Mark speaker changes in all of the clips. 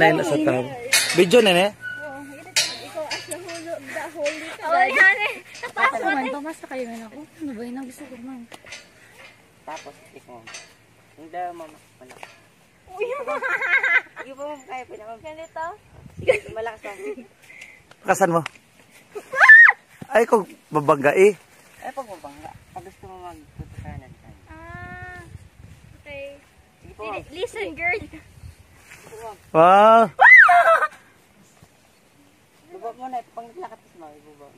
Speaker 1: nanay na sa tao. Video na ne?
Speaker 2: Ikaw as the holy. Oh, yan eh. Tapos man, pamasa kayo na ako. Ano ba yun ang gusto ko man?
Speaker 3: Tapos, ikaw. Hindi, mama.
Speaker 2: Uy,
Speaker 3: Hindi po, kaya pinaka.
Speaker 2: ganito.
Speaker 3: Malakas lang.
Speaker 1: Pakasan mo. Ay, kung babangga eh.
Speaker 3: Ay, pag mabangga. Pag gusto mo magtutukanan.
Speaker 2: Okay.
Speaker 3: Sige po.
Speaker 2: Listen, girl.
Speaker 1: Wow.
Speaker 3: Baba mo na. Pag naglakad mo, ibaba.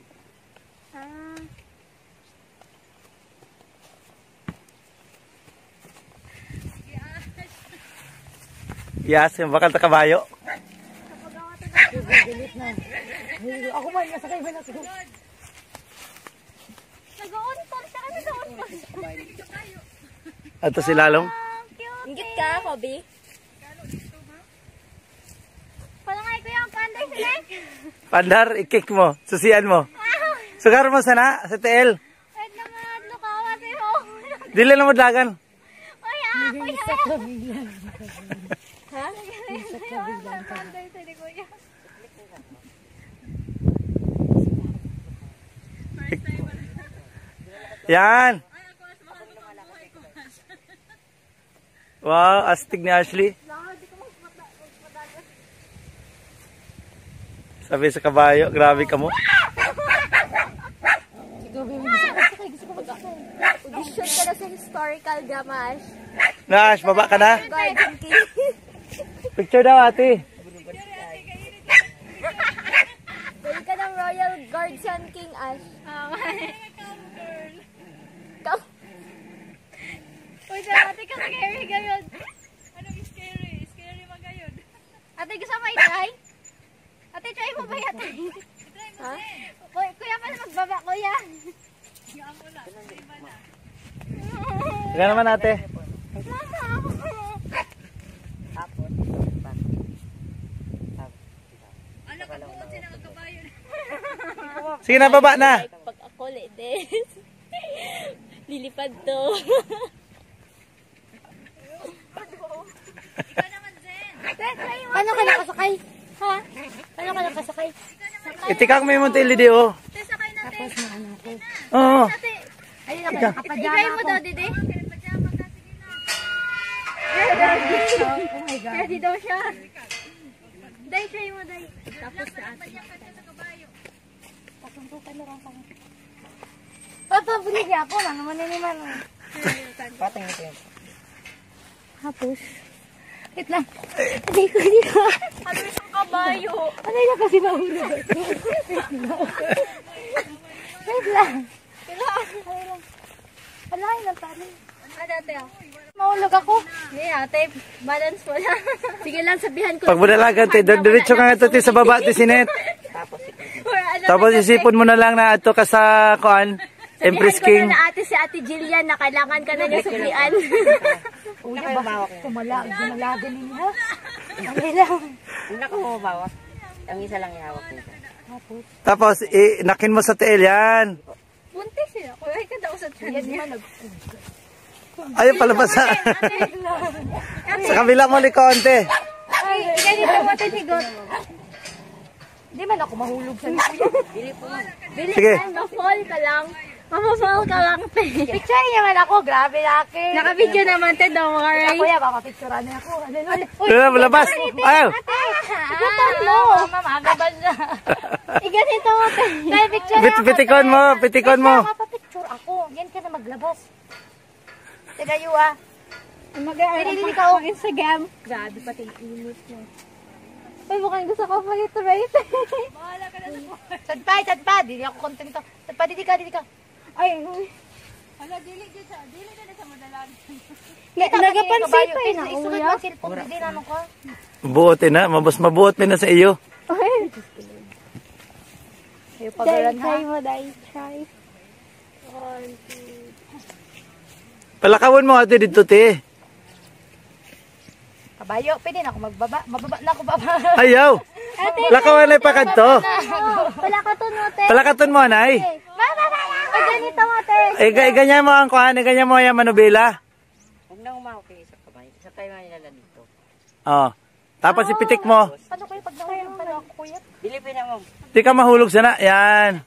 Speaker 1: Yes, yung bakal ta kabayo.
Speaker 2: Ako man, nasakay man ako. Nag-on-tour siya kasi sa on-tour.
Speaker 1: Ato si Lalong.
Speaker 2: Ingit ka, Kobe? Palangay ko yung panday sila.
Speaker 1: Pandar, i-kick mo. Susian mo. Sugar mo sana sa TL.
Speaker 2: Wait naman, lukawa sa'yo.
Speaker 1: Dili na mo dagan.
Speaker 2: Ay, ako yan. Ha? Panday sa'yo, kuya.
Speaker 1: Yan. Wow, astig ni Ashley. Sabi sa kabayo, grabe ka mo.
Speaker 2: Audition ka na sa historical drama, Ash.
Speaker 1: Nash, baba ka na.
Speaker 2: Garden King.
Speaker 1: Picture daw ate.
Speaker 2: Pwede ka ng Royal Guardian King, Ash. Come. Uy, ate ka scary gayon.
Speaker 4: Anong scary? Scary ba gayon?
Speaker 2: Ate, gusto mo i-try? Ate, try mo ba yata? Ha? Uy, kuya pa na magbaba, kuya.
Speaker 1: Ika naman ate.
Speaker 3: Tapos,
Speaker 4: Ano ka po sila ang kabayo?
Speaker 1: Sige na, baba na.
Speaker 2: Pag ako, ledes. Lilipad to.
Speaker 4: Ikaw naman, Zen.
Speaker 2: Paano ka nakasakay? Ha? Paano ka nakasakay?
Speaker 1: Itikak mo yung Monteli di oh.
Speaker 4: Sakay natin.
Speaker 1: Oo.
Speaker 2: Ayun ako, nakapajama mo daw, dede.
Speaker 4: Pajama ka, sige na.
Speaker 2: Oh my God.
Speaker 4: Ready daw siya.
Speaker 2: Day, try mo, day. Tapos sa atin.
Speaker 4: Pajama ka sa kabayo.
Speaker 2: Pasuntukan na lang kami. Papabulig ako, mga maniniman.
Speaker 3: pating ito yun.
Speaker 2: Tapos, wait lang. Hindi ko.
Speaker 4: Ano yung kabayo?
Speaker 2: Ano yun kasi mahulog? Wait lang. Alahin lang tayo.
Speaker 4: Ano ate ah?
Speaker 2: Mahulog ako.
Speaker 4: Hindi ate, balance mo lang.
Speaker 2: Sige lang, sabihan ko.
Speaker 1: Pag budalagan te, diretso ka nga ito te sa baba te sinet. Tapos isipon mo na lang na ato ka sa kuan. Empress King.
Speaker 2: Sabihan ko na ate si Ate Jillian na kailangan ka na niya suplian.
Speaker 3: Uy, bawak ko.
Speaker 2: Gumalagan niya. Ano lang.
Speaker 3: Hindi na ko mabawak. Ang isa lang ihawak nito.
Speaker 1: Tapos inakin mo sa TL yan.
Speaker 4: Buntis sila. Kuya, ka daw sa tiyan niya.
Speaker 1: Ayun palabas sa sa kabila mo ni konti.
Speaker 2: Ay, ganito mo tinigot. Hindi man ako mahulog sa niyo. Bili
Speaker 1: Sige.
Speaker 2: ma-fall ka lang. Ma-fall ka lang, te. Picture niya man ako. Grabe laki.
Speaker 4: Naka-video naman, te, don't worry.
Speaker 2: Kuya, papapicturean niya ako. Ano nun?
Speaker 1: Ayun, labas. Ayaw.
Speaker 2: Igutan mo. Mama, agabal na. Iganito mo, te. Dahil picture ako.
Speaker 1: Pitikon mo, pitikon mo.
Speaker 2: Mapapicture ako. Yan ka na maglabas. Tagayo ah.
Speaker 4: Mag-aaral
Speaker 2: ka
Speaker 4: ako Instagram.
Speaker 2: Grabe pati init mo. Ay, mukhang gusto ko mag-iterate.
Speaker 4: Bahala ka na sa buhay.
Speaker 2: Sadpa. Dili ako kontento. Sadpa, didi ka. Ay, uy.
Speaker 4: Hala, dili na sa madalag.
Speaker 2: Nagapansay pa yun. Isulat mo silpong. Hindi na ko.
Speaker 1: Buotin na, mabuot na sa iyo.
Speaker 2: Ay.
Speaker 4: Dahil try mo, dahil try.
Speaker 1: Palakawin mo ate dito te.
Speaker 2: Kabayo, pwede na ako magbaba. Mababa na ako baba.
Speaker 1: Ayaw. Lakawan na ipakadto.
Speaker 2: Palakaton mo, te.
Speaker 1: Palakaton mo anay.
Speaker 2: Mama. Ay, ganito mo, te.
Speaker 1: Ganyan mo ang kuhan, ganyan mo yung manubela.
Speaker 3: Huwag na umawak kayo sa kamay. Sa tayo nga nilala dito.
Speaker 1: Oh. Tapos ipitik mo.
Speaker 4: Paano kayo pag nahulog pa ako, kuya?
Speaker 3: Dilipin na mo.
Speaker 1: Di ka mahulog sana. Yan.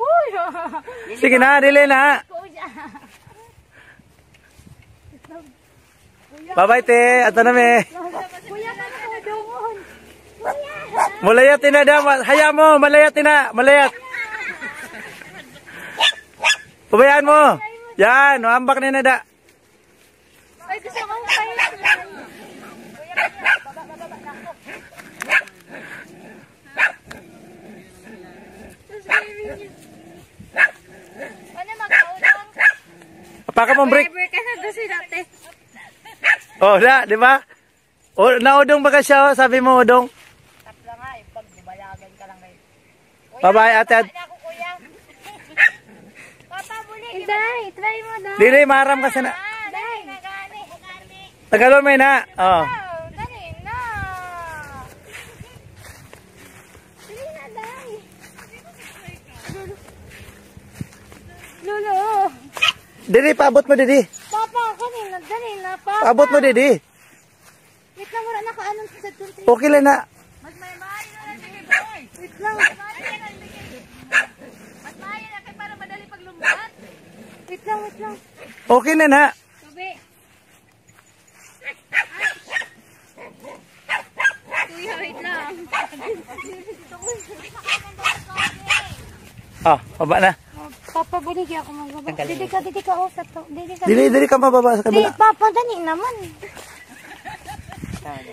Speaker 4: Uy!
Speaker 1: Sige na, dili na. Bye-bye, te. Ato na, me.
Speaker 4: Kuya, paano ko doon?
Speaker 1: Malayat na daw. Haya mo, malayat na. Malayat. Pabayaan mo. Yan, ambak na da.
Speaker 4: Ay, gusto ko kayo. Ano mag-audong?
Speaker 1: Apaka mong break.
Speaker 4: Never ka na gusto natin.
Speaker 1: Oh, da, di ba? O, naudong ba ka siya? Sabi mo, udong.
Speaker 3: Tapla nga, yung pag bumalagan ka lang kayo.
Speaker 1: Bye-bye, ate.
Speaker 3: Ako, kuya. Papa, buli.
Speaker 4: Inday, try mo na.
Speaker 1: Dili, maram ka sana.
Speaker 4: Day,
Speaker 1: Tagalon mo na. Oh.
Speaker 4: dali na. Dali na, Day. Lolo.
Speaker 1: Dili, paabot mo, Didi.
Speaker 4: Papa, kanina, dali na, Papa.
Speaker 1: Paabot mo, Didi.
Speaker 4: Wait lang, wala nakaanon sa tunti.
Speaker 1: Okay lang na.
Speaker 4: Mas may maaari na lang, boy. Wait lang. Mas maaari na kayo para madali paglumbat. Wait lang, wait lang.
Speaker 1: Okay na na.
Speaker 4: Sabi. Kuya, wait lang.
Speaker 1: Ah, baba na.
Speaker 4: Papa, balik ako magbaba. Didi ka, oh, sa to. Didi ka.
Speaker 1: Dili ka mababa sa
Speaker 4: Di,
Speaker 1: kabila.
Speaker 4: Papa, dali naman. Papa.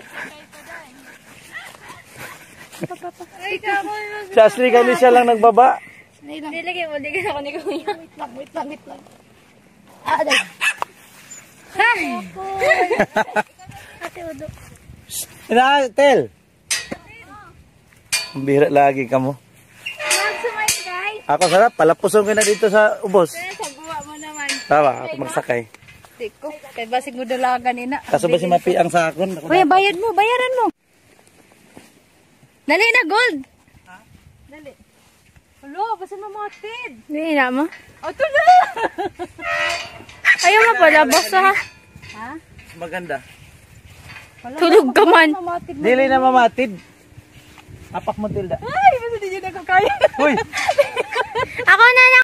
Speaker 4: Ay, kamo.
Speaker 1: Si Ashley kani siya lang nagbaba.
Speaker 4: Nilagay mo, di ka ako ni Kuya. Wait lang. Ah, dali. Hi! Ate Udo.
Speaker 1: Ina, tel. Ang bihira lagi ka mo.
Speaker 4: Magsumay, guys.
Speaker 1: Ako sarap, palapusong ka na dito sa ubos.
Speaker 4: Saguha mo naman.
Speaker 1: Tama, ako magsakay.
Speaker 4: Tiko, kay basig mo dalagan ina.
Speaker 1: Kaso ba si Mapi ang sakon? Ako
Speaker 4: Kuya, bayad mo, bayaran mo. Dali na, gold. Ha? Dali. Hello, basta mamatid. Dali na mo. O, ito na. Ayaw mo pala, boss ha? Ha?
Speaker 1: Maganda.
Speaker 4: Tulog ka man.
Speaker 1: Dili na mamatid. Apak mo, Tilda.
Speaker 4: Ay, basta di nyo na kaya.
Speaker 1: Uy!
Speaker 4: Ako na lang.